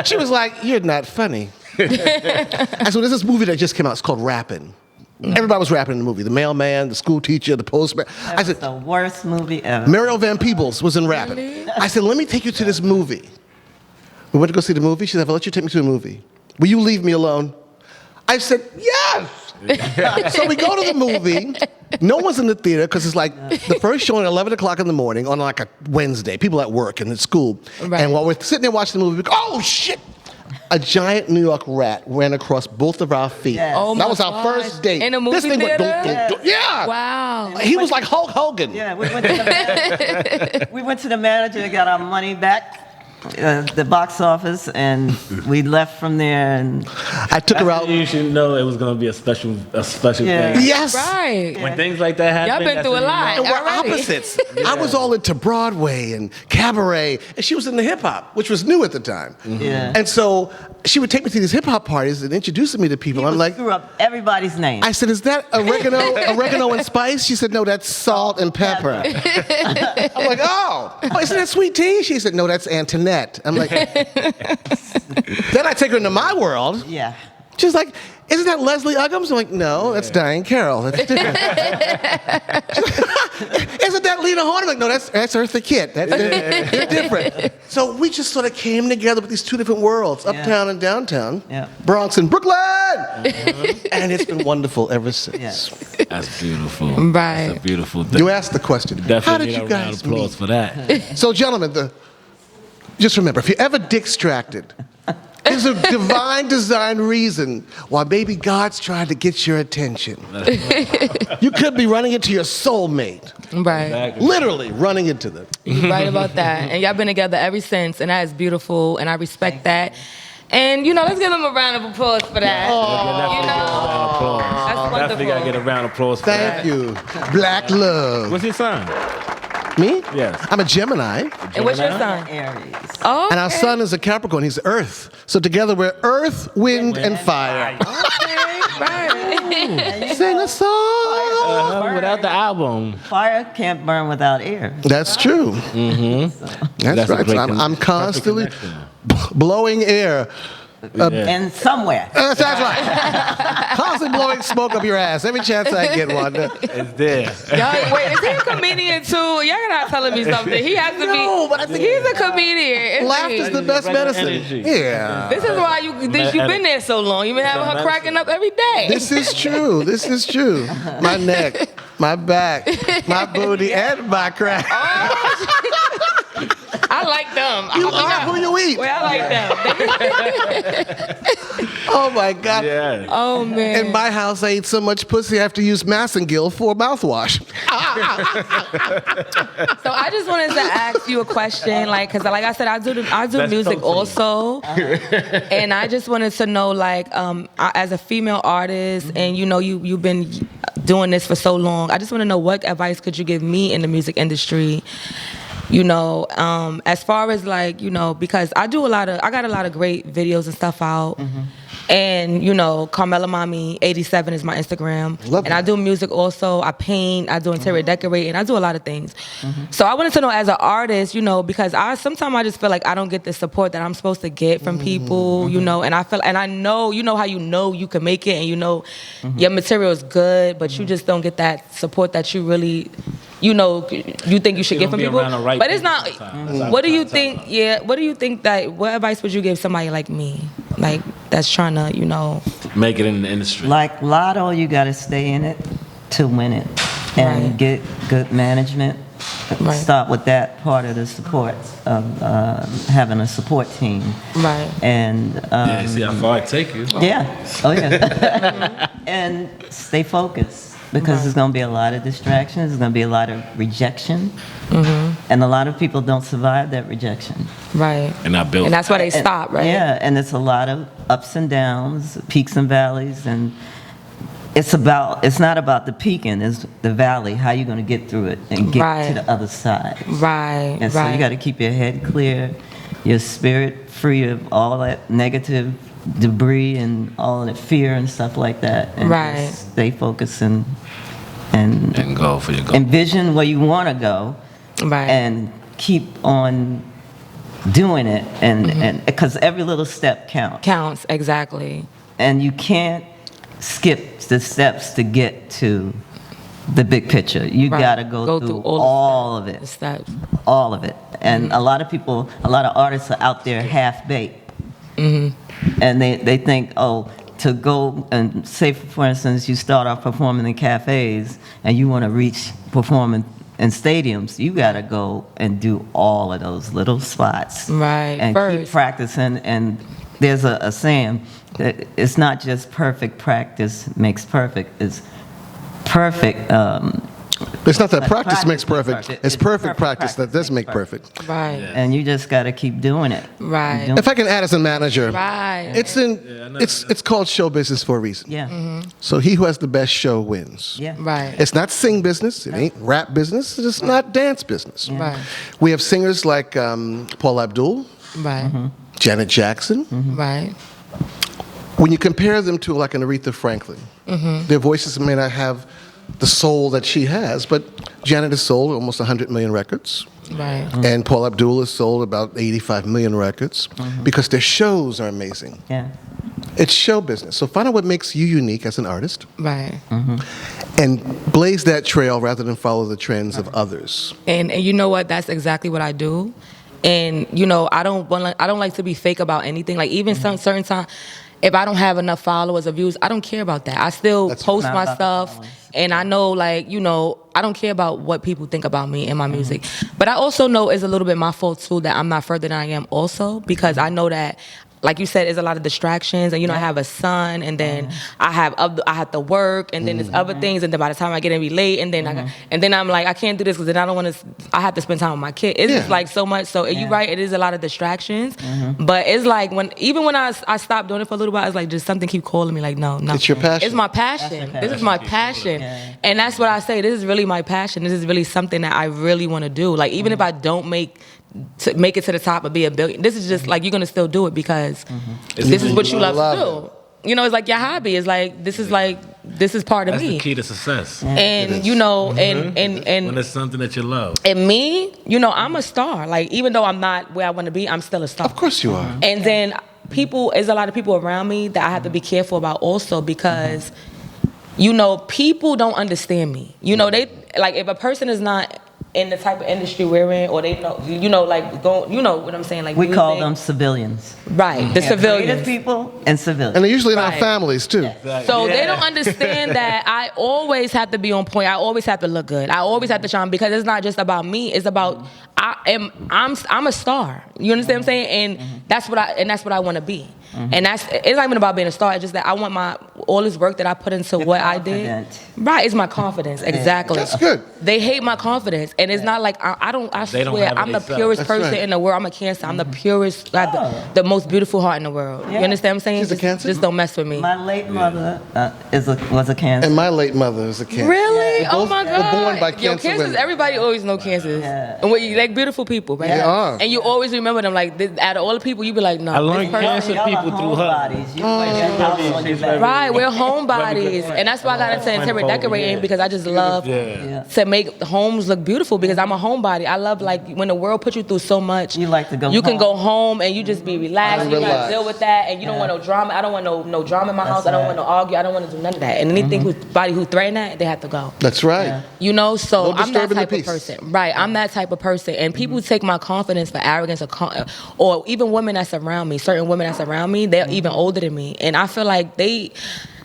She was like, you're not funny. And so there's this movie that just came out. It's called Rappin'. Everybody was rapping in the movie. The mailman, the school teacher, the postman. I That was said, the worst movie ever. Mariel Van Peebles was in Rappin'. I said, let me take you to this movie. We went to go see the movie. She said, I'll let you take me to the movie. Will you leave me alone? I said, yes. So we go to the movie. No one's in the theater because it's like the first show at 11 o'clock in the morning on like a Wednesday. People at work and at school. Right. And while we're sitting there watching the movie, we go, oh, shit. A giant New York rat ran across both of our feet. Yes. Oh my That was our gosh. first date. In a movie This thing went theater? dunk, dunk, dunk. Yeah. Wow. He was like Hulk Hogan. Yeah, we went to the manager, got our money back. the box office, and we left from there. And I took her out. You should know it was going to be a special Yeah. thing. Yes. Right. When things like that happen, Y'all been that's through a when you lot. know. And we're Already. opposites. I was all into Broadway and cabaret, and she was into hip hop, which was new at the time. Yeah. And so she would take me to these hip hop parties and introduce me to people. I'm like, screw up everybody's name. I said, is that oregano and spice? She said, no, that's salt and pepper. I'm like, oh, isn't that Sweet Tea? She said, no, that's Antoinette. I'm like, then I take her into my world. Yeah. She's like, isn't that Leslie Uggams? I'm like, no, that's Diane Carroll. That's different. Isn't that Lena Horne? I'm like, no, that's Eartha Kitt. They're different. So we just sort of came together with these two different worlds, uptown and downtown, Bronx and Brooklyn. And it's been wonderful ever since. That's beautiful. Right. That's a beautiful thing. You asked the question. Definitely How did get you a round guys of applause meet? for that. So, gentlemen, just remember, if you're ever distracted, there's a divine design reason why maybe God's trying to get your attention. You could be running into your soulmate. Right. Exactly. Literally running into them. You're right about that. And y'all been together ever since, and that is beautiful, and I respect that. And, let's give them a round of applause for that. That's wonderful. Definitely got to get a round of applause for that. Thank you. Black love. What's your sign? Me? Yes. I'm a Gemini. And what's your sign? Aries. Oh, And our son is a Capricorn. He's Earth. So together we're Earth, wind, and fire. right. Sing a song. Without the album. Fire can't burn without air. That's true. That's That's a right. great So I'm constantly connection. blowing air. And somewhere. That's right. Constantly blowing smoke up your ass every chance I get, Wanda. It's there. Y'all, wait, is he a comedian too? Y'all not telling me something. He has to No, be. but I think- He's a comedian. isn't Laughter's he? the best Regular medicine. energy. Yeah. This is why you've been there so long. You've been having her cracking up every day. This is true. This is true. My neck, my back, my booty, and my crack. I like them. You are who you eat. Well, I like them. Oh my God. Yeah. Oh man. In my house, I eat so much pussy I have to use Massengill for mouthwash. So I just wanted to ask you a question, because like I said, I do That's music protein. also, and I just wanted to know, as a female artist, and you've been doing this for so long, I just want to know what advice could you give me in the music industry. As far as because I got a lot of great videos and stuff out. And, Carmela Mommy 87 is my Instagram. Love and that. I do music also. I paint, I do interior decorating, I do a lot of things. So I wanted to know as an artist, because sometimes I just feel like I don't get the support that I'm supposed to get from people, and I know, how you can make it and your material is good, but you just don't get that support that you really, you think you should get You don't from be people. around the right But it's people not, sometimes. what do you think, what do you think what advice would you give somebody like me? That's trying to, Make it in the industry. Like Lotto, you got to stay in it to win it and Right. get good management. Right. Start with that part of the support of having a support team. Right. And Yeah, see how far I take you. yeah, oh yeah, and stay focused because there's going to be a lot of distractions. There's going to be a lot of rejection, and a lot of people don't survive that rejection. Right. And I built. And that's why they And- stop, right? Yeah, and it's a lot of ups and downs, peaks and valleys, and it's not about the peaking, it's the valley, how you're going to get through it and get Right. to the other side. Right. And so right. you got to keep your head clear, your spirit free of all that negative debris and all of that fear and stuff like that, and Right. just stay focused and And go for your goal. envision where you want to go, Right. and keep on doing it, and because every little step counts. Counts, exactly. And you can't skip the steps to get to the big picture. You Right. got to go through all of The it, steps. all of it. And a lot of people, a lot of artists are out there half-baked. And they think, to go and say, for instance, you start off performing in cafes and you want to reach performing in stadiums, you got to go and do all of those little spots. Right. And keep First. practicing. And there's a saying that it's not just perfect practice makes perfect. It's perfect It's not that But practice makes perfect. perfect. It's It's perfect practice that does makes make perfect. Right. And you just got to keep doing it. Right. Keep doing If I can add as a manager, Right. it's called show business for a reason. Yeah. So he who has the best show wins. Yeah. Right. It's not sing business. It ain't rap business. It's not dance business. Right. We have singers like Paul Abdul, Right. Janet Jackson. Right. When you compare them to like an Aretha Franklin, their voices may not have the soul that she has, but Janet has sold almost 100 million records. Right. And Paul Abdul has sold about 85 million records because their shows are amazing. Yeah. It's show business. So find out what makes you unique as an artist Right. and blaze that trail rather than follow the trends of others. And you know what? That's exactly what I do. And you know, I don't like to be fake about anything. Like even some certain time, if I don't have enough followers or views, I don't care about that. I still That's post not my about the stuff, followers. and I know, like, you know, I don't care about what people think about me and my music. But I also know it's a little bit my fault too that I'm not further than I am also, because I know that, like you said, there's a lot of distractions, and you know, I have a son, and then I have to work, and then there's other things, and then by the time I get in, be late, and then and then I'm like, I can't do this because then I don't want to. I have to spend time with my kid. It's just like so much. So you're right, it is a lot of distractions, but it's like when I stopped doing it for a little while, it's like just something keep calling me, like no. It's your passion. It's my passion. This is my passion, and that's what I say. This is really my passion. This is really something that I really want to do. Like even if I don't make it to the top and be a billion. This is just like you're gonna still do it because this is what you love to do. You know, it's like your hobby. It's like this is part of That's me. the key to success. And you know, and When it's something that you love. and me, you know, I'm a star. Like even though I'm not where I want to be, I'm still a star. Of course you are. And then there's a lot of people around me that I have to be careful about also because, you know, people don't understand me. You know, they like if a person is not in the type of industry we're in, or they know, you know, like going, you know what I'm saying, like We call music. them civilians. Right, the Creative civilians. people and civilians. And they're usually in our Right. families too. So they don't understand that I always have to be on point. I always have to look good. I always have to shine because it's not just about me. It's about I'm a star. You understand what I'm saying? And that's what I want to be. And it's not even about being a star. It's just that I want all this work that I put into what I did. confident. Right, it's my confidence. Exactly. That's good. They hate my confidence, and it's not like I They don't swear have it I'm the themselves. purest That's person right. in the world. I'm a Cancer. I'm the purest, I have the most beautiful heart in the world. You Yeah. understand what I'm saying? She's a Cancer? Just don't mess with me. My late mother was a Cancer. And my late mother is a Cancer. Really? We're Oh both- my we're God! born by Yo, Cancer cancers. women. Everybody always know cancers, Yeah. and what you like beautiful people, right? They are. And you always remember them. Like out of all the people, you be like, no. I learned this person- cancer Y'all are people through her. homebodies. You put your house on your back. Right, we're homebodies, and that's why I got into interior decorating because I just love Yeah. to make homes look beautiful because I'm a homebody. I love like when the world puts you through so much. You like to go You can home. go home and you just be relaxed. You don't Relax. gotta deal with that, and you don't want no drama. I don't want no drama in my house. I don't want no argue. I don't want to do none of that. And anything who threaten that, they have to go. That's right. Yeah. You know, so No I'm that disturbing the type of peace. person, right? I'm that type of person, and people take my confidence for arrogance, or even women that's around me. Certain women that's around me, they're even older than me, and I feel like they,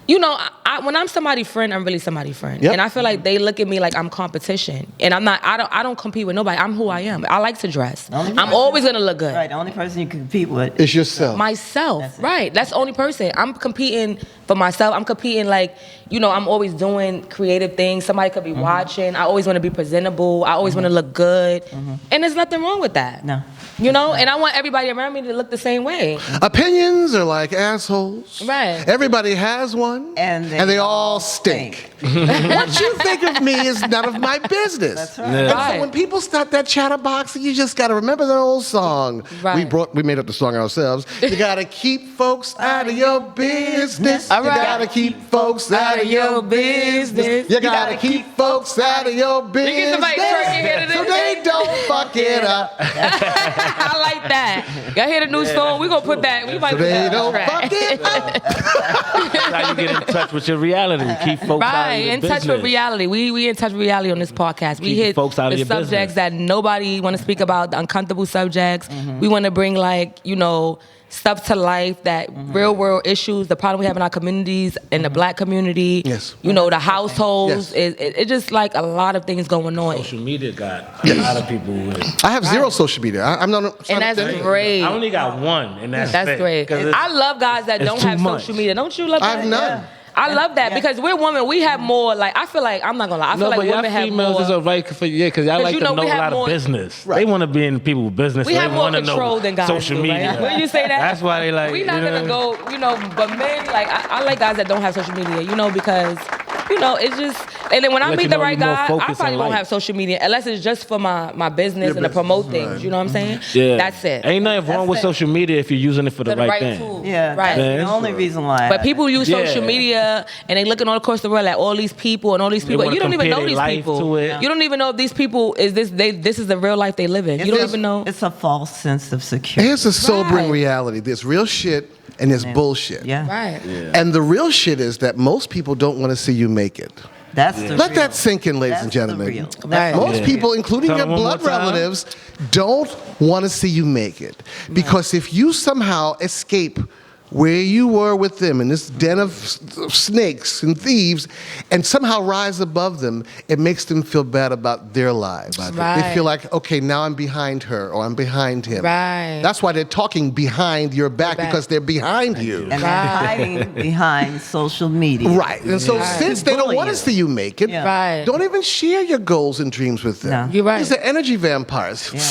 you know, when I'm somebody's friend, I'm really somebody's friend, Yep. and I feel like they look at me like I'm competition, and I'm not. I don't compete with nobody. I'm who I am. I like to dress. I'm always gonna look good. Right, the only person you can compete with. It's yourself. Myself, That's it. right? That's the only person. I'm competing for myself. I'm competing like, you know, I'm always doing creative things. Somebody could be watching. I always want to be presentable. I always want to look good, and there's nothing wrong with that. No. You know, and I want everybody around me to look the same way. Opinions are like assholes. Right. Everybody has one. And they all all stink. What you think of me is none of my business. That's right. And Right. so when people start that chatterbox, you just got to remember the old song. Right. We made up the song ourselves. You got to keep folks out of your business. All You right. got to keep folks out of your business. You got to keep folks out of your business. get somebody twerking here today. So they don't fuck it up. I like that. Y'all hear the new song? We gonna put that. We might So put they that on don't track. fuck it up. That's how you get in touch with your reality. Keep folks out Right, of your in business. touch with reality. We in touch with reality on this podcast. We Keep hit folks out of the your subjects business. that nobody want to speak about, the uncomfortable subjects. We want to bring like, you know, stuff to life, that real world issues, the problem we have in our communities, in the black community. Yes. You know, the households. Yes. It just like a lot of things going on. Social media got a lot of people with. I have zero social media. I'm not. And that's great. I only got one, and that's That's it. great. 'Cause it's- I love guys that it's don't too have much. social media. Don't you love I that? have none. I love that because we're women. We have more. Like I feel like I'm not gonna lie. I feel No, like but y'all women have females more. is alright for because y'all like you to know, know we a have lot more- of business. Right. They want to be in people's business. We so have they more wanna control know than guys social do, media. right? When you say that, That's why they like. we not you know? gonna go, but men, like I like guys that don't have social media, because it's just. And then when I Let meet you the know right you're more guy, I focused probably in won't life. have social media unless it's just for my business and to promote things. You know what I'm saying? Yeah. That's it. Ain't nothing wrong with it. social media if you're using it for the For the right thing. tool. Yeah, Right. that's Yeah. the only reason why. But people use Yeah. social media and they looking all across the world at all these people and all these people. wanna You don't even compare know their these life people. to it. You don't even know if these people this is the real life they live in. You don't even know. It's a false sense of security. Here's a sobering Right. reality. There's real shit and there's bullshit. Yeah. Right. And the real shit is that most people don't want to see you make it. That's the Let real. that sink in, ladies and That's the gentlemen. real. Right. That's Most Yeah. people, including Tell your them one more blood time. relatives, don't want to see you make it. Because if you somehow escape where you were with them in this den of snakes and thieves and somehow rise above them, it makes them feel bad about their lives. Right. They feel like, okay, now I'm behind her or I'm behind him. Right. That's why they're talking behind your back, back. because they're behind you. And they're hiding behind social media. Right. And so since they don't Bully want to you. see you make it, Yeah. Right. don't even share your goals and dreams with them. No. You're right. These are energy vampires. Yeah.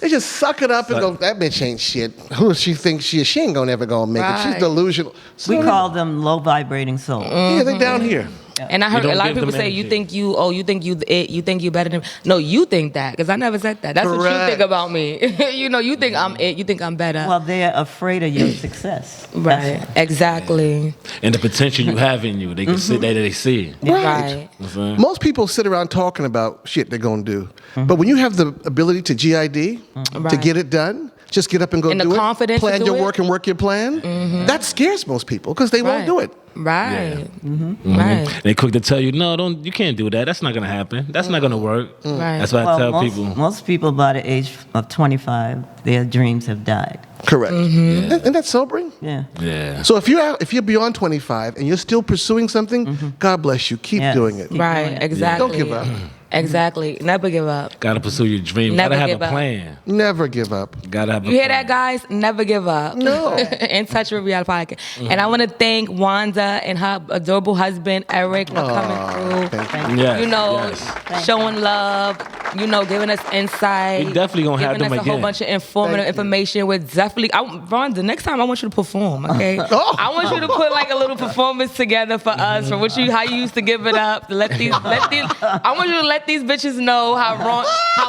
They just suck it up and go, that bitch ain't shit. Who does she think she is? She ain't gonna ever gonna make it. She's Right. delusional. So We call them low vibrating souls. yeah, they down here. And I heard don't a lot of give people them say, you energy. think you think you better than, no, you think that, because I never said that. That's what you Correct. think about me. You think I'm it, you think I'm better. Well, they're afraid of your success. Right, exactly. And the potential you have in you, they can see that they see. Right. You know what I'm saying? Most people sit around talking about shit they're gonna do. But when you have the ability to GID, to Right. get it done, just get up and go And the do it. confidence to Plan do your it. work and work your plan. That scares most people because they won't Right. do it. Right. Right. They quick to tell you, no, don't. You can't do that. That's not gonna happen. That's not gonna work. Right. That's why I Well, tell most, people. most people by the age of 25, their dreams have died. Correct. Isn't that sobering? Yeah. Yeah. So if you're beyond 25 and you're still pursuing something, God bless you. Keep Yes. doing it. Keep Right, doing it. exactly. Don't give up. Exactly. Never give up. Gotta pursue your dream. Never Gotta have give a up. plan. Never give up. Gotta have a You hear plan. that, guys? Never give up. No. In touch with Reality Podcast. And I want to thank Wanda and her adorable husband, Eric, for coming through. Thank you. Yes, yes. Showing love, giving us insight. We definitely gonna have giving them us a whole again. bunch of informative Thank you. information. With definitely, Wanda, next time I want you to perform, okay? Oh. I want you to put like a little performance together for us, for how you used to give it up. To let these, I want you to let these bitches know how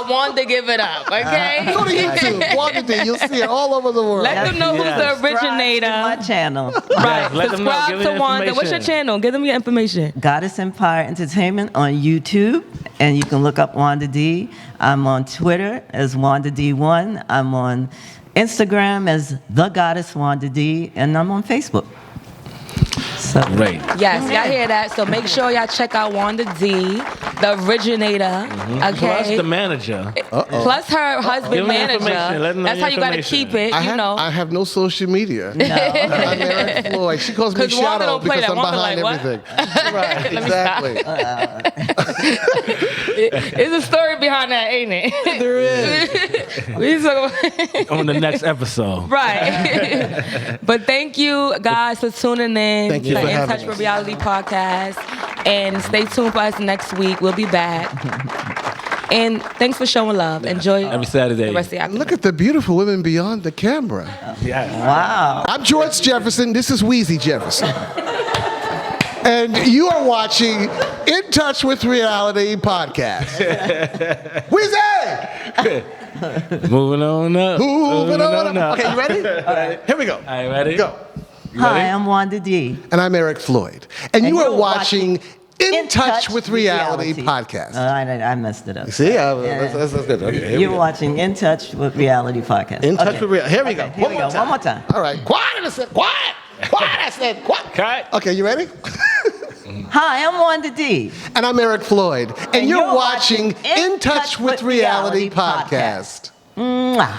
Wanda give it up, okay? Go to YouTube. Wanda Dee. You'll see it all over the world. Let them know who's the Subscribe originator. to my channel. Right. let them know. Subscribe Give to them Wanda. What's your information. channel? Give them your information. Goddess Empire Entertainment on YouTube, and you can look up Wanda Dee. I'm on Twitter as Wanda D1. I'm on Instagram as The Goddess Wanda Dee, and I'm on Facebook. So, Great. Yes, y'all hear that. So make sure y'all check out Wanda Dee, the originator. Okay. Plus the manager. Plus her husband Give them manager. information. Let them know That's your how you gotta information. keep it. I have no social media. I'm Eric Floyd. She calls me 'Cause Wanda Shadow don't play because that. I'm Wanda behind like, what? everything. Right, exactly. There's a story behind that, ain't it? There is. We talking about On the next episode. right. But thank you guys for tuning in Thank you to for In having Touch with us. Reality podcast. And stay tuned for us next week. We'll be back. And thanks for showing love. Enjoy Every Saturday. the rest of the afternoon. Look at the beautiful women beyond the camera. Yeah. wow. I'm George Jefferson. This is Wheezy Jefferson. And you are watching In Touch with Reality podcast. Wheezy! Moving on up. Moving on up. Okay, you ready? All right. Here we go. All right, ready? Go. Hi, I'm Wanda Dee. And I'm Eric Floyd. And you are you're watching In Touch with Reality podcast. I messed it up. See, that's good. Okay, here we You're go. watching In Touch with Reality podcast. In Touch with Reality. Here we go. Here we go. One more time. All right. Quiet, I said. Quiet. Quiet, I said. Quiet. Cut. Okay, you ready? Hi, I'm Wanda Dee. And I'm Eric Floyd. And you're watching In Touch with Reality podcast. Mwah.